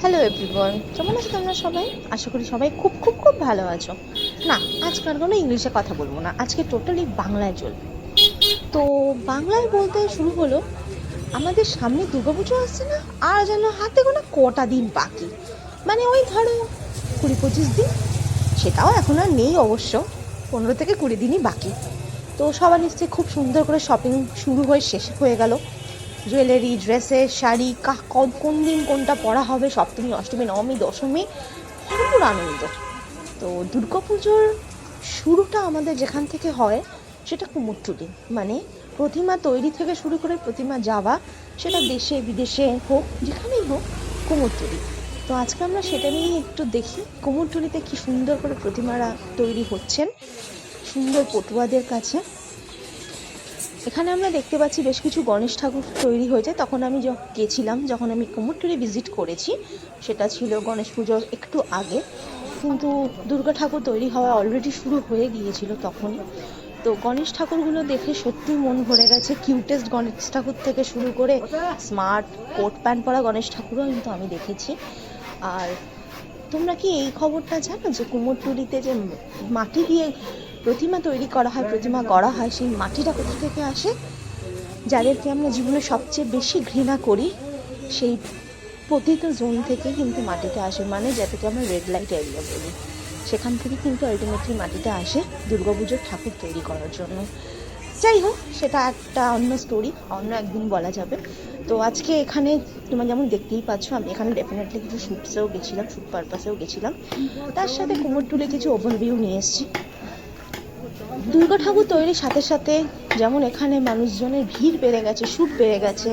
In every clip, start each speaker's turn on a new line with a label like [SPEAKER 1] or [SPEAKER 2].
[SPEAKER 1] Hello everyone, কেমন আছো তোমরা সবাই? আশা করি সবাই খুব খুব খুব ভালো আছো। না, আজকাল কোনো ইংলিশে কথা বলবো না, আজকে টোটালি বাংলায় চলবে। তো বাংলায় বলতে শুরু হলো, আমাদের সামনে দুর্গাপুজো আসছে না, আর যেন হাতে গোনা কটা দিন বাকি, মানে ওই ধরো 20-25 দিন। সেটাও এখন আর নেই অবশ্য, 15 থেকে 20 দিনই বাকি। তো সবার নিশ্চয়ই খুব সুন্দর করে শপিং শুরু হয়ে শেষ হয়ে গেল। জুয়েলারি, ড্রেসের, শাড়ি, কোন দিন কোনটা পরা হবে, সপ্তমী, অষ্টমী, নবমী, দশমী, ভরপুর আনন্দ। তো দুর্গাপুজোর শুরুটা আমাদের যেখান থেকে হয় সেটা কুমোরটুলি, মানে প্রতিমা তৈরি থেকে শুরু করে প্রতিমা যাওয়া, সেটা দেশে বিদেশে হোক, যেখানেই হোক, কুমোরটুলি। তো আজকে আমরা সেটা নিয়ে একটু দেখি কুমোরটুলিতে কি সুন্দর করে প্রতিমারা তৈরি হচ্ছেন সুন্দর পটুয়াদের কাছে। এখানে আমরা দেখতে পাচ্ছি বেশ কিছু গণেশ ঠাকুর তৈরি হয়েছে। তখন আমি গেছিলাম, যখন আমি কুমোরটুলি ভিজিট করেছি, সেটা ছিল গণেশ পুজোর একটু আগে, কিন্তু দুর্গা ঠাকুর তৈরি হওয়া অলরেডি শুরু হয়ে গিয়েছিল তখনই। তো গণেশ ঠাকুরগুলো দেখে সত্যি মন ভরে গেছে। কিউটেস্ট গণেশ ঠাকুর থেকে শুরু করে স্মার্ট কোট প্যান্ট পরা গণেশ ঠাকুরও কিন্তু আমি দেখেছি। আর তোমরা কি এই খবরটা জানো যে কুমোরটুলিতে যে মাটি দিয়ে প্রতিমা তৈরি করা হয়, প্রতিমা গড়া হয়, সেই মাটিটা কোথা থেকে আসে? যাদেরকে আমরা জীবনে সবচেয়ে বেশি ঘৃণা করি, সেই পতিত জোন থেকে কিন্তু মাটিটা আসে, মানে যাদেরকে আমরা রেড লাইট এরিয়া বলি, সেখান থেকে কিন্তু আলটিমেটলি মাটিটা আসে দুর্গাপুজোর ঠাকুর তৈরি করার জন্য। যাই হোক, সেটা একটা অন্য স্টোরি, অন্য একদিন বলা যাবে। তো আজকে এখানে তোমরা যেমন দেখতেই পাচ্ছ, আমি এখানে ডেফিনেটলি কিছু শ্যুটসেও গেছিলাম, শ্যুট পারপাসেও গেছিলাম, তার সাথে কুমোরটুলি কিছু ওভারভিউ নিয়ে এসেছি। দুর্গা ঠাকুর তৈরির সাথে সাথে যেমন এখানে মানুষজনের ভিড় বেড়ে গেছে, শ্যুট বেড়ে গেছে,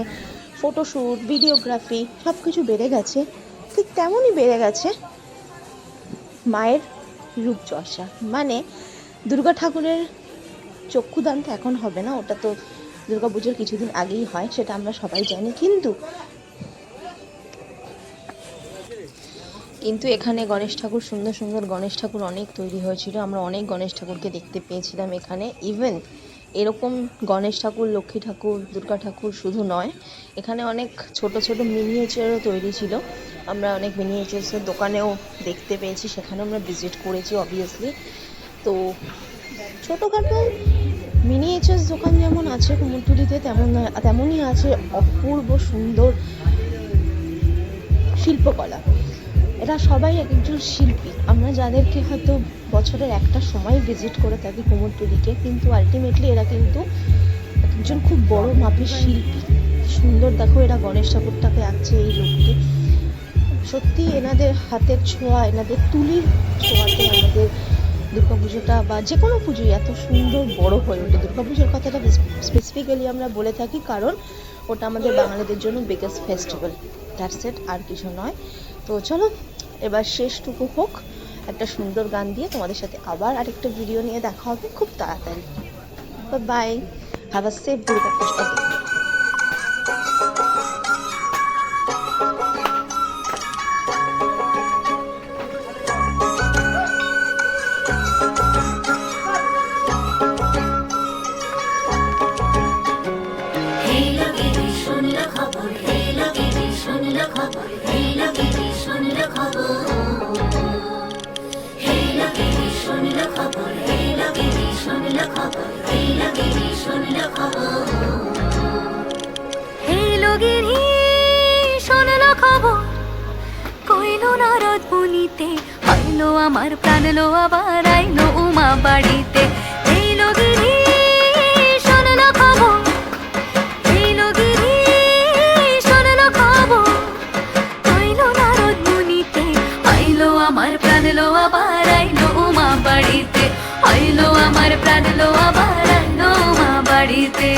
[SPEAKER 1] ফটোশ্যুট, ভিডিওগ্রাফি সব কিছু বেড়ে গেছে, ঠিক তেমনই বেড়ে গেছে মায়ের রূপচর্চা। মানে দুর্গা ঠাকুরের চক্ষুদান তো এখন হবে না, ওটা তো দুর্গা পুজোর কিছুদিন আগেই হয়, সেটা আমরা সবাই জানি। কিন্তু এখানে গণেশ ঠাকুর, সুন্দর সুন্দর গণেশ ঠাকুর অনেক তৈরি হয়েছিল। আমরা অনেক গণেশ ঠাকুরকে দেখতে পেয়েছিলাম এখানে। ইভেন এরকম গণেশ ঠাকুর, লক্ষ্মী ঠাকুর, দুর্গা ঠাকুর শুধু নয়, এখানে অনেক ছোট ছোট মিনিয়েচারও তৈরি ছিল। আমরা অনেক মিনিয়েচার্সের দোকানেও দেখতে পেয়েছি, সেখানেও আমরা ভিজিট করেছি অবভিয়াসলি। তো ছোটোখাটো মিনিয়েচার্স দোকান যেমন আছে কুমোরটুলিতে, তেমনই আছে অপূর্ব সুন্দর শিল্পকলা। এরা সবাই এক একজন শিল্পী। আমরা যাদেরকে হয়তো বছরের একটা সময় ভিজিট করে থাকি কুমোরটুলিকে, কিন্তু আলটিমেটলি এরা কিন্তু একজন খুব বড় মাপের শিল্পী। সুন্দর দেখো, এরা গণেশ ঠাকুরটাকে আঁকছে, এই লোকটি। সত্যি এনাদের হাতের ছোঁয়া, এনাদের তুলির ছোঁয়াতে আমাদের দুর্গাপুজোটা বা যে কোনো পুজোই এত সুন্দর বড় হয়ে ওঠে। দুর্গাপুজোর কথাটা স্পেসিফিক্যালি আমরা বলে থাকি, কারণ ওটা আমাদের বাঙালিদের জন্য বিগেস্ট ফেস্টিভ্যাল, দ্যাটস ইট, আর কিছু নয়। তো চলো এবার শেষটুকু হোক একটা সুন্দর গান দিয়ে। তোমাদের সাথে আবার আরেকটা ভিডিও নিয়ে দেখা হবে খুব তাড়াতাড়ি। Bye, have a safe Durga Puja.
[SPEAKER 2] আইলো আমার প্রাণ লো, আবার আইলো উমা বাড়িতে। এইলো গিরি শোনলো খবর, এইলো গিরি শোনলো খবর, আইলো নারদ মুনিতে। আইলো আমার প্রাণ লো, আবার আইলো উমা বাড়িতে। আইলো আমার প্রাণ লো, আবার আইলো উমা বাড়িতে।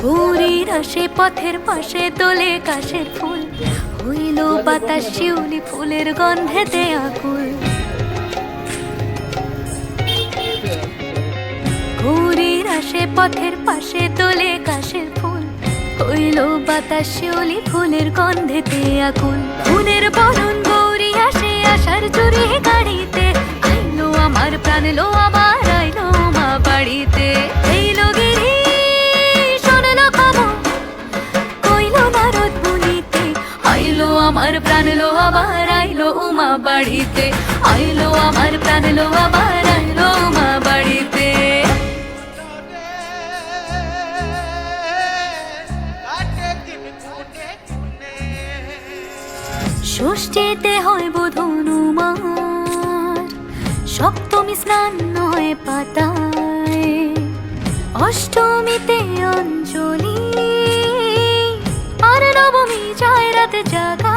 [SPEAKER 2] ভোরের আসে পথের পাশে তোলে কাশের ফুল, হইল বাতাস শিউলি ফুলের গন্ধেতে আকুল। ভোরের আসে পথের পাশে তোলে কাশের ফুল, হইল বাতাস শিউলি ফুলের গন্ধেতে আকুল। ফুলের বরণ গৌরী আসে আশার চুরি গাড়িতে। আইলো আমার প্রাণ লো, আবার আইলো মা বাড়িতে। প্রাণ লো আবার আইলো উমা বাড়িতে, আইলো আমার প্রাণ লো আবার আইলো উমা বাড়িতে। ষষ্ঠীতে হয় বোধনুমার, সপ্তমী স্নান নয় পাতায়, অষ্টমীতে অঞ্জলি, আর নবমী যায় রাতে জাগা।